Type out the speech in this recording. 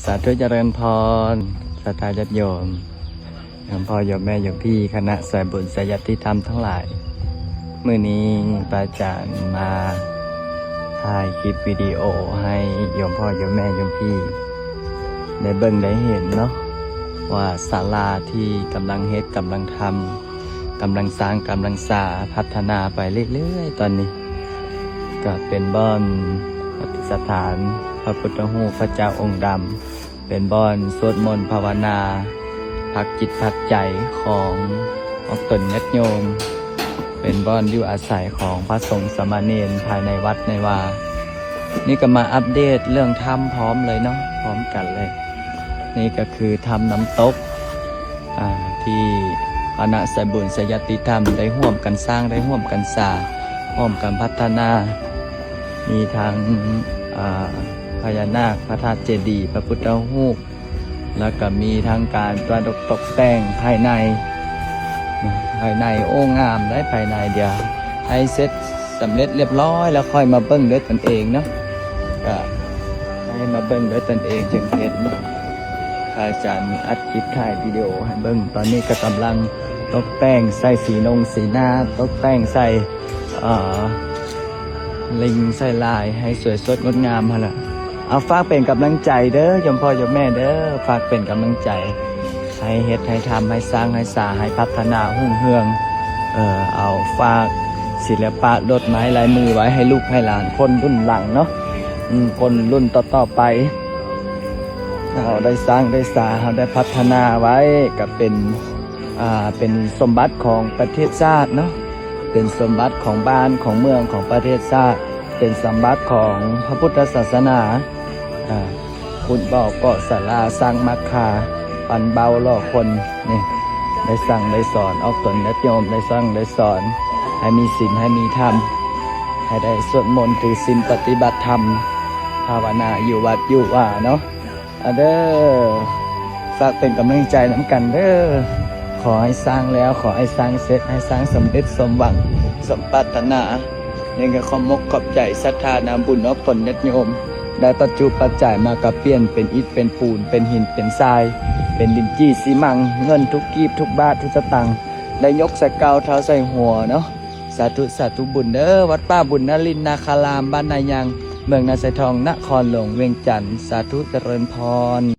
สาธุเจริญพรศรัทธาญาติโยมหลวงพ่อโยมแม่โยมพี่คณะสายบุญสายญาติธรรมทั้งหลายมื้อนี้พระอาจารย์มาถ่ายคลิปวิดีโอให้โยมพ่อโยมแม่โยมพี่ได้เบิ่งได้เห็นเนาะว่าศาลาที่กำลังเฮ็ดกำลังทำกำลังสร้างกำลังสร้างพัฒนาไปเรื่อยๆตอนนี้ก็เป็นบ่อนปฏิสถานพระพุทธรูปพระเจ้าองค์ดำเป็นบ่อนสวดมนต์ภาวนาพักจิตพักใจของตนญาติโยมเป็นบ่อนอยู่อาศัยของพระสงฆ์สามเณรภายในวัดในวานี่ก็มาอัปเดตเรื่องถ้ำพร้อมเลยเนาะพร้อมกันเลยนี่ก็คือถ้ำน้ำตกที่คณะสายบุญสายญาติธรรมได้ร่วมกันสร้างได้ร่วมกันสร้างร่วมกันพัฒนามีทั้งพญานาคพระธาตุเจดีย์พระพุทธรูปแล้วก็มีทั้งการประดับตกแต่งภายในโอ้งามได้ภายในเดียวให้เสร็จสำเร็จเรียบร้อยแล้วค่อยมาเบิ้งด้วยตนเองเนาะก็ให้มาเบิ้งด้วยตนเองจึงเห็นอาจารย์อัดคลิปถ่ายวิดีโอให้เบิ้งตอนนี้ก็กำลังตกแต่งใส่สีหน้าตกแต่งใส่ลิงใส่ลายให้สวยสดงดงามฮะล่ะเอาฝากเป็นกำลังใจเด้อโยมพ่อโยมแม่เด้อฝากเป็นกำลังใจให้เฮ็ดให้ทำให้สร้างให้สร้างให้พัฒนาหุ่งเฮืองเอาฝากศิลปะดดไม้ลายมือไว้ให้ลูกให้หลานคนรุ่นหลังเนาะคนรุ่นต่อไปเราได้สร้างได้สร้างเราได้พัฒนาไว้กับเป็นสมบัติของประเทศชาติเนาะเป็นสมบัติของบ้านของเมืองของประเทศชาติเป็นสมบัติของพระพุทธศาสนาคุณบอกเกาะศาลาสร้างมักคาปันเบาล่อคนนี่ได้สั่งได้สอนออกตนญาติโยมได้สั่งได้สอนให้มีศีลให้มีธรรมให้ได้สวดมนต์ถือศีลปฏิบัติธรรมภาวนาอยู่วัดอยู่ว่าเนาะเด้อฝากเป็นกำลังใจน้ำกันเด้อขอให้สร้างแล้วขอให้สร้างเสร็จให้สร้างสำเร็จสมหวังสมปรารถนายังก็ขอบมกขอบใจศรัทธานำบุญออกตนญาติโยมได้ปัจจุปัจจัยมากับเปลี่ยนเป็นอิฐเป็นปูนเป็นหินเป็นทรายเป็นดินจี้ซีมังเงินทุกกีบทุกบาททุกสตังค์ได้ยกใส่เกาเท้าใส่หัวเนาะสาธุสาธุบุญเด้อวัดป้าบุญนรินทร์นาคารามบ้านนายังเมืองนาไซทองนครหลวงเวียงจันทร์สาธุเจริญพร